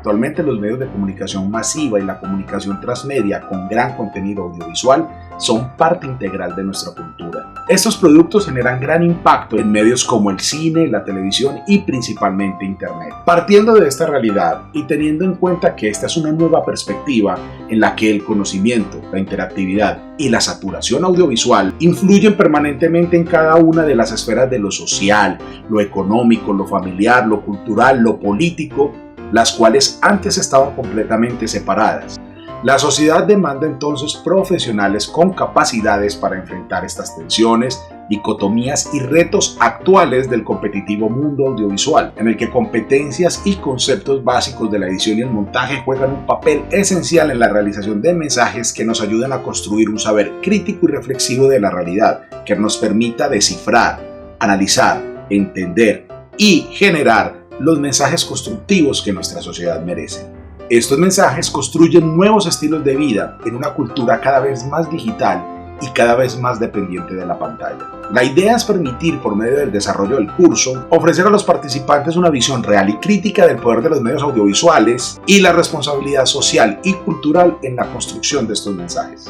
Actualmente los medios de comunicación masiva y la comunicación transmedia con gran contenido audiovisual son parte integral de nuestra cultura. Estos productos generan gran impacto en medios como el cine, la televisión y principalmente Internet. Partiendo de esta realidad y teniendo en cuenta que esta es una nueva perspectiva en la que el conocimiento, la interactividad y la saturación audiovisual influyen permanentemente en cada una de las esferas de lo social, lo económico, lo familiar, lo cultural, lo político, las cuales antes estaban completamente separadas. La sociedad demanda entonces profesionales con capacidades para enfrentar estas tensiones, dicotomías y retos actuales del competitivo mundo audiovisual, en el que competencias y conceptos básicos de la edición y el montaje juegan un papel esencial en la realización de mensajes que nos ayudan a construir un saber crítico y reflexivo de la realidad, que nos permita descifrar, analizar, entender y generar los mensajes constructivos que nuestra sociedad merece. Estos mensajes construyen nuevos estilos de vida en una cultura cada vez más digital y cada vez más dependiente de la pantalla. La idea es permitir, por medio del desarrollo del curso, ofrecer a los participantes una visión real y crítica del poder de los medios audiovisuales y la responsabilidad social y cultural en la construcción de estos mensajes.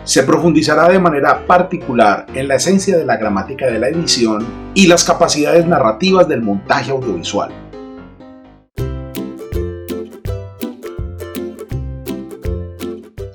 Se profundizará de manera particular en la esencia de la gramática de la edición y las capacidades narrativas del montaje audiovisual.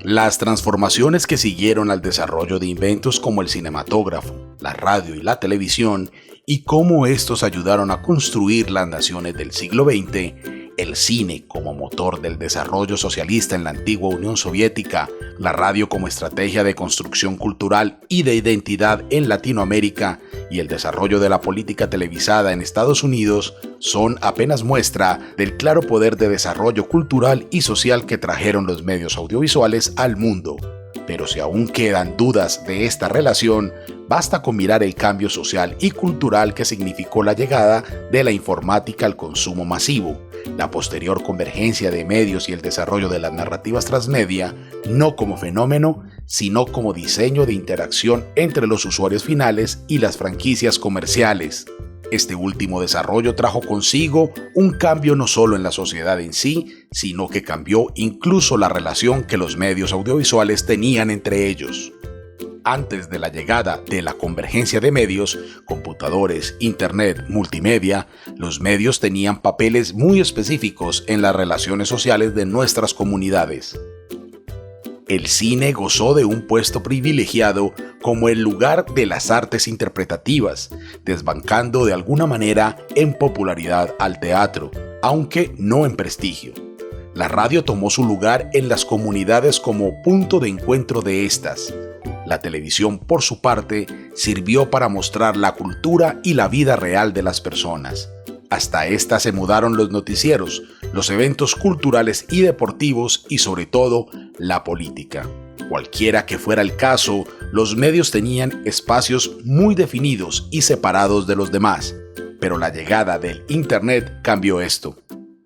Las transformaciones que siguieron al desarrollo de inventos como el cinematógrafo, la radio y la televisión, y cómo estos ayudaron a construir las naciones del siglo XX, el cine como motor del desarrollo socialista en la antigua Unión Soviética, la radio como estrategia de construcción cultural y de identidad en Latinoamérica y el desarrollo de la política televisada en Estados Unidos son apenas muestra del claro poder de desarrollo cultural y social que trajeron los medios audiovisuales al mundo. Pero si aún quedan dudas de esta relación, basta con mirar el cambio social y cultural que significó la llegada de la informática al consumo masivo, la posterior convergencia de medios y el desarrollo de las narrativas transmedia, no como fenómeno, sino como diseño de interacción entre los usuarios finales y las franquicias comerciales. Este último desarrollo trajo consigo un cambio no solo en la sociedad en sí, sino que cambió incluso la relación que los medios audiovisuales tenían entre ellos. Antes de la llegada de la convergencia de medios, computadores, internet, multimedia, los medios tenían papeles muy específicos en las relaciones sociales de nuestras comunidades. El cine gozó de un puesto privilegiado como el lugar de las artes interpretativas, desbancando de alguna manera en popularidad al teatro, aunque no en prestigio. La radio tomó su lugar en las comunidades como punto de encuentro de estas. La televisión, por su parte, sirvió para mostrar la cultura y la vida real de las personas. Hasta esta se mudaron los noticieros, los eventos culturales y deportivos y sobre todo la política. Cualquiera que fuera el caso, los medios tenían espacios muy definidos y separados de los demás, pero la llegada del Internet cambió esto.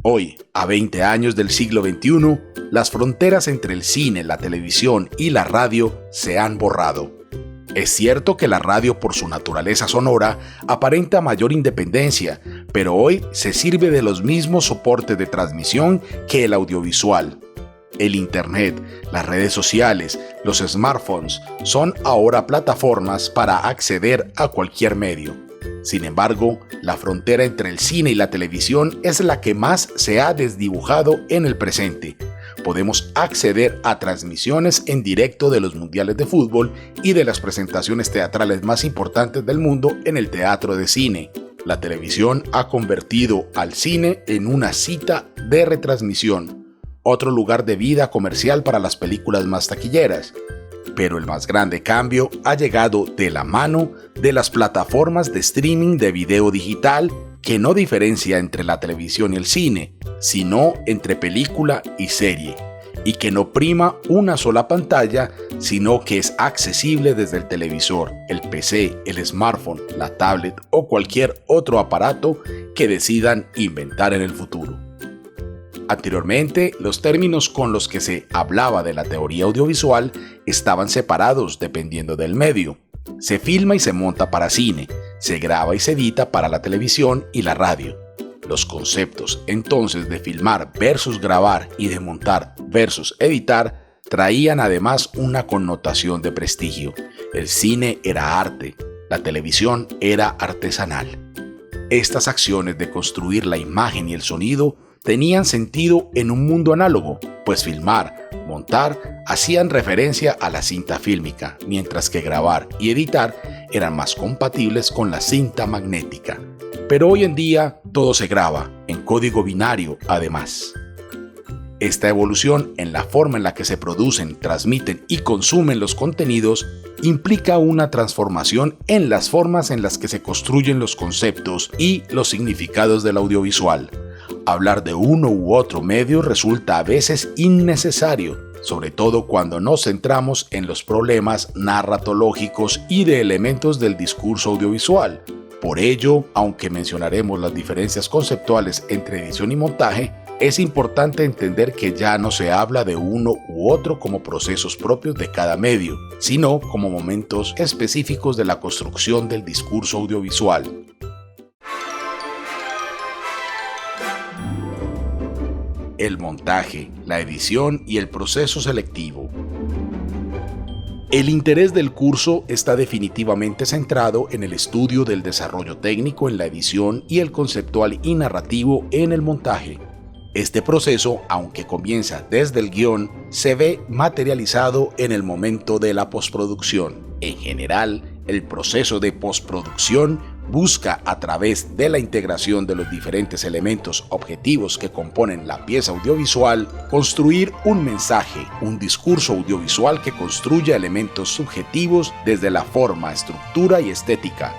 Hoy, a 20 años del siglo XXI, las fronteras entre el cine, la televisión y la radio se han borrado. Es cierto que la radio, por su naturaleza sonora, aparenta mayor independencia, pero hoy se sirve de los mismos soportes de transmisión que el audiovisual. El Internet, las redes sociales, los smartphones son ahora plataformas para acceder a cualquier medio. Sin embargo, la frontera entre el cine y la televisión es la que más se ha desdibujado en el presente. Podemos acceder a transmisiones en directo de los mundiales de fútbol y de las presentaciones teatrales más importantes del mundo en el teatro de cine. La televisión ha convertido al cine en una cita de retransmisión, otro lugar de vida comercial para las películas más taquilleras. Pero el más grande cambio ha llegado de la mano de las plataformas de streaming de video digital que no diferencia entre la televisión y el cine, sino entre película y serie, y que no prima una sola pantalla, sino que es accesible desde el televisor, el PC, el smartphone, la tablet o cualquier otro aparato que decidan inventar en el futuro. Anteriormente, los términos con los que se hablaba de la teoría audiovisual estaban separados dependiendo del medio. Se filma y se monta para cine, se graba y se edita para la televisión y la radio. Los conceptos entonces de filmar versus grabar y de montar versus editar traían además una connotación de prestigio. El cine era arte, la televisión era artesanal. Estas acciones de construir la imagen y el sonido tenían sentido en un mundo análogo, pues filmar, montar hacían referencia a la cinta fílmica, mientras que grabar y editar eran más compatibles con la cinta magnética. Pero hoy en día todo se graba, en código binario además. Esta evolución en la forma en la que se producen, transmiten y consumen los contenidos implica una transformación en las formas en las que se construyen los conceptos y los significados del audiovisual. Hablar de uno u otro medio resulta a veces innecesario, sobre todo cuando nos centramos en los problemas narratológicos y de elementos del discurso audiovisual. Por ello, aunque mencionaremos las diferencias conceptuales entre edición y montaje, es importante entender que ya no se habla de uno u otro como procesos propios de cada medio, sino como momentos específicos de la construcción del discurso audiovisual. El montaje, la edición y el proceso selectivo. El interés del curso está definitivamente centrado en el estudio del desarrollo técnico en la edición y el conceptual y narrativo en el montaje. Este proceso, aunque comienza desde el guión, se ve materializado en el momento de la postproducción. En general, el proceso de postproducción busca, a través de la integración de los diferentes elementos objetivos que componen la pieza audiovisual, construir un mensaje, un discurso audiovisual que construya elementos subjetivos desde la forma, estructura y estética.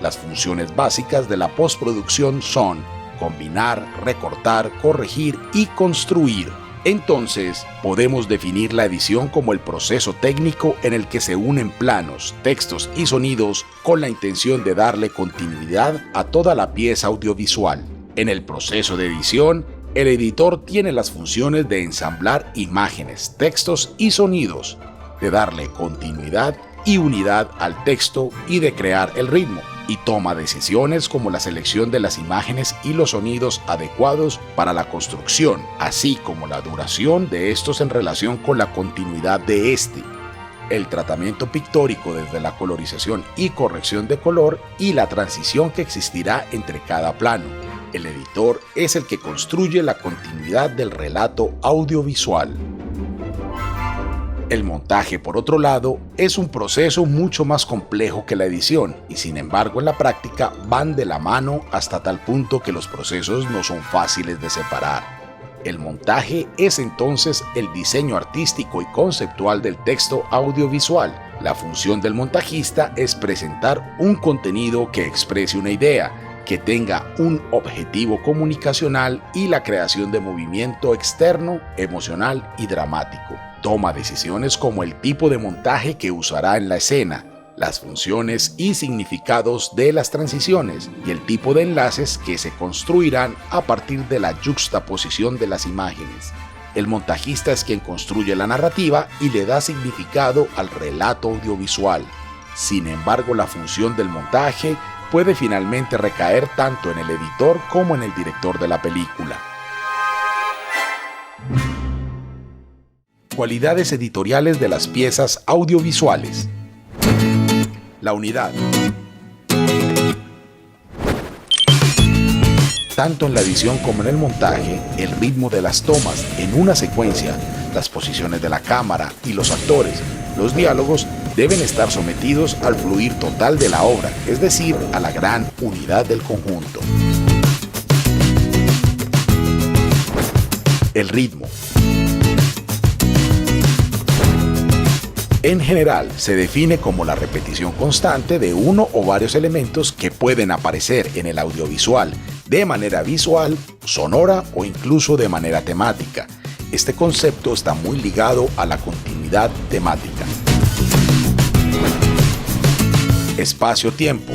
Las funciones básicas de la postproducción son combinar, recortar, corregir y construir. Entonces, podemos definir la edición como el proceso técnico en el que se unen planos, textos y sonidos con la intención de darle continuidad a toda la pieza audiovisual. En el proceso de edición, el editor tiene las funciones de ensamblar imágenes, textos y sonidos, de darle continuidad y unidad al texto y de crear el ritmo, y toma decisiones como la selección de las imágenes y los sonidos adecuados para la construcción, así como la duración de estos en relación con la continuidad de este, el tratamiento pictórico desde la colorización y corrección de color y la transición que existirá entre cada plano. El editor es el que construye la continuidad del relato audiovisual. El montaje, por otro lado, es un proceso mucho más complejo que la edición y sin embargo en la práctica van de la mano hasta tal punto que los procesos no son fáciles de separar. El montaje es entonces el diseño artístico y conceptual del texto audiovisual. La función del montajista es presentar un contenido que exprese una idea, que tenga un objetivo comunicacional y la creación de movimiento externo, emocional y dramático. Toma decisiones como el tipo de montaje que usará en la escena, las funciones y significados de las transiciones y el tipo de enlaces que se construirán a partir de la yuxtaposición de las imágenes. El montajista es quien construye la narrativa y le da significado al relato audiovisual. Sin embargo, la función del montaje puede finalmente recaer tanto en el editor como en el director de la película. Cualidades editoriales de las piezas audiovisuales. La unidad. Tanto en la edición como en el montaje, el ritmo de las tomas en una secuencia, las posiciones de la cámara y los actores, los diálogos, deben estar sometidos al fluir total de la obra, es decir, a la gran unidad del conjunto. El ritmo. En general, se define como la repetición constante de uno o varios elementos que pueden aparecer en el audiovisual de manera visual, sonora o incluso de manera temática. Este concepto está muy ligado a la continuidad temática. Espacio-tiempo.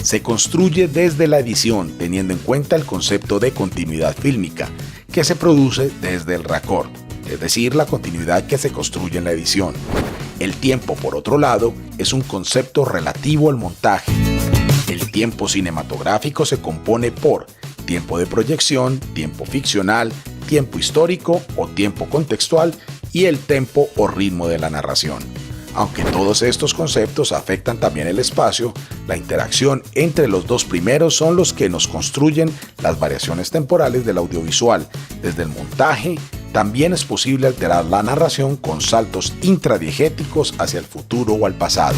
Se construye desde la edición teniendo en cuenta el concepto de continuidad fílmica, que se produce desde el raccord, es decir, la continuidad que se construye en la edición. El tiempo, por otro lado, es un concepto relativo al montaje. El tiempo cinematográfico se compone por tiempo de proyección, tiempo ficcional, tiempo histórico o tiempo contextual y el tempo o ritmo de la narración. Aunque todos estos conceptos afectan también el espacio, la interacción entre los dos primeros son los que nos construyen las variaciones temporales del audiovisual. Desde el montaje, también es posible alterar la narración con saltos intradiegéticos hacia el futuro o al pasado.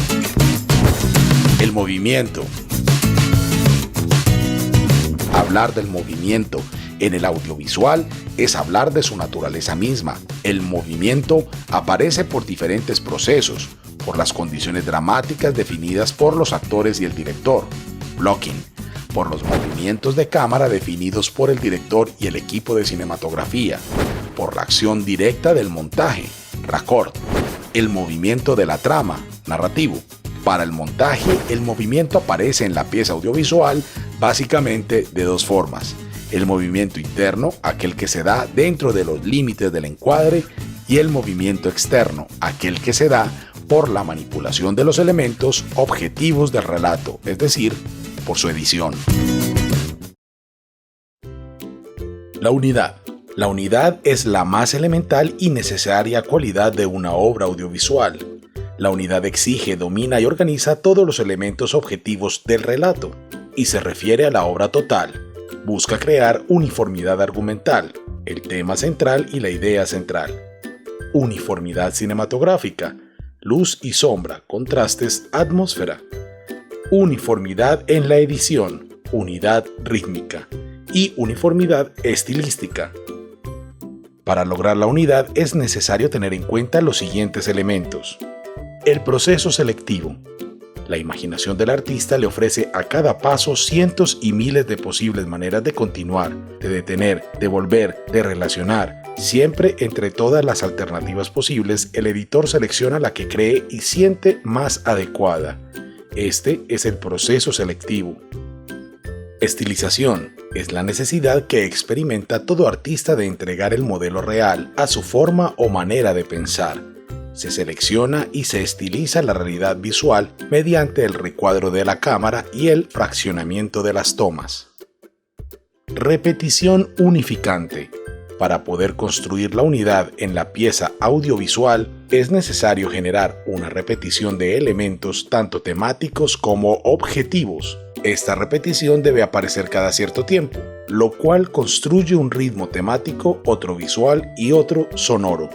El movimiento. Hablar del movimiento en el audiovisual es hablar de su naturaleza misma. El movimiento aparece por diferentes procesos, por las condiciones dramáticas definidas por los actores y el director, blocking, por los movimientos de cámara definidos por el director y el equipo de cinematografía, por la acción directa del montaje, raccord, el movimiento de la trama, narrativo. Para el montaje, el movimiento aparece en la pieza audiovisual básicamente de dos formas: el movimiento interno, aquel que se da dentro de los límites del encuadre, y el movimiento externo, aquel que se da por la manipulación de los elementos objetivos del relato, es decir, por su edición. La unidad. La unidad es la más elemental y necesaria cualidad de una obra audiovisual. La unidad exige, domina y organiza todos los elementos objetivos del relato, y se refiere a la obra total. Busca crear uniformidad argumental, el tema central y la idea central. Uniformidad cinematográfica, luz y sombra, contrastes, atmósfera. Uniformidad en la edición, unidad rítmica. Y uniformidad estilística. Para lograr la unidad es necesario tener en cuenta los siguientes elementos. El proceso selectivo. La imaginación del artista le ofrece a cada paso cientos y miles de posibles maneras de continuar, de detener, de volver, de relacionar. Siempre entre todas las alternativas posibles, el editor selecciona la que cree y siente más adecuada. Este es el proceso selectivo. Estilización. Es la necesidad que experimenta todo artista de entregar el modelo real a su forma o manera de pensar. Se selecciona y se estiliza la realidad visual mediante el recuadro de la cámara y el fraccionamiento de las tomas. Repetición unificante. Para poder construir la unidad en la pieza audiovisual, es necesario generar una repetición de elementos tanto temáticos como objetivos. Esta repetición debe aparecer cada cierto tiempo, lo cual construye un ritmo temático, otro visual y otro sonoro.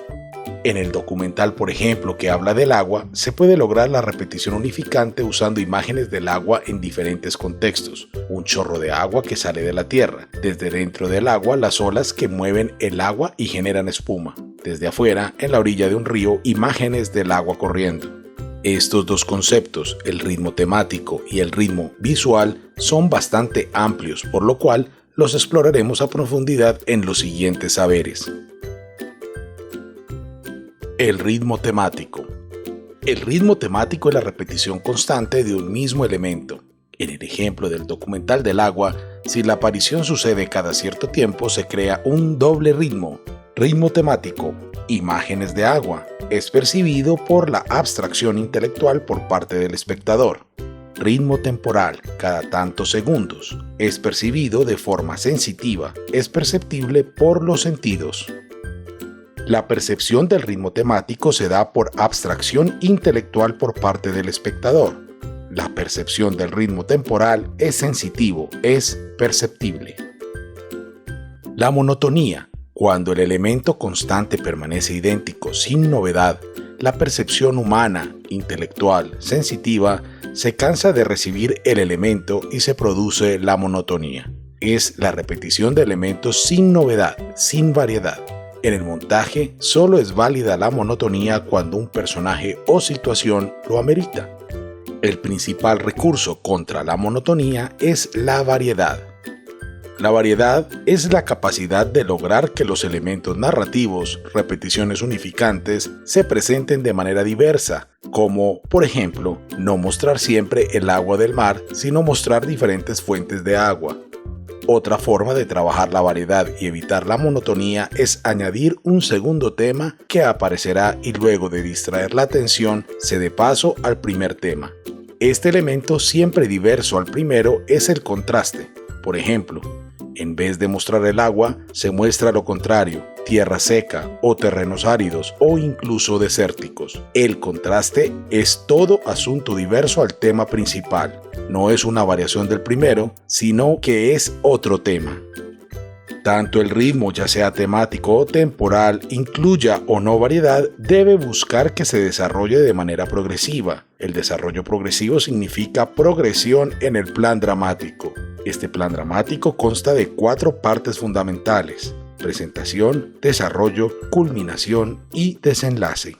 En el documental, por ejemplo, que habla del agua, se puede lograr la repetición unificante usando imágenes del agua en diferentes contextos. Un chorro de agua que sale de la tierra. Desde dentro del agua, las olas que mueven el agua y generan espuma. Desde afuera, en la orilla de un río, imágenes del agua corriendo. Estos dos conceptos, el ritmo temático y el ritmo visual, son bastante amplios, por lo cual los exploraremos a profundidad en los siguientes saberes. El ritmo temático. El ritmo temático es la repetición constante de un mismo elemento. En el ejemplo del documental del agua, si la aparición sucede cada cierto tiempo, se crea un doble ritmo. Ritmo temático, imágenes de agua, es percibido por la abstracción intelectual por parte del espectador. Ritmo temporal, cada tantos segundos, es percibido de forma sensitiva, es perceptible por los sentidos. La percepción del ritmo temático se da por abstracción intelectual por parte del espectador. La percepción del ritmo temporal es sensitivo, es perceptible. La monotonía. Cuando el elemento constante permanece idéntico, sin novedad, la percepción humana, intelectual, sensitiva, se cansa de recibir el elemento y se produce la monotonía. Es la repetición de elementos sin novedad, sin variedad. En el montaje, solo es válida la monotonía cuando un personaje o situación lo amerita. El principal recurso contra la monotonía es la variedad. La variedad es la capacidad de lograr que los elementos narrativos, repeticiones unificantes, se presenten de manera diversa, como, por ejemplo, no mostrar siempre el agua del mar, sino mostrar diferentes fuentes de agua. Otra forma de trabajar la variedad y evitar la monotonía es añadir un segundo tema que aparecerá y luego de distraer la atención se dé paso al primer tema. Este elemento siempre diverso al primero es el contraste. Por ejemplo, en vez de mostrar el agua, se muestra lo contrario, tierra seca o terrenos áridos o incluso desérticos. El contraste es todo asunto diverso al tema principal. No es una variación del primero, sino que es otro tema. Tanto el ritmo, ya sea temático o temporal, incluya o no variedad, debe buscar que se desarrolle de manera progresiva. El desarrollo progresivo significa progresión en el plan dramático. Este plan dramático consta de 4 partes fundamentales: presentación, desarrollo, culminación y desenlace.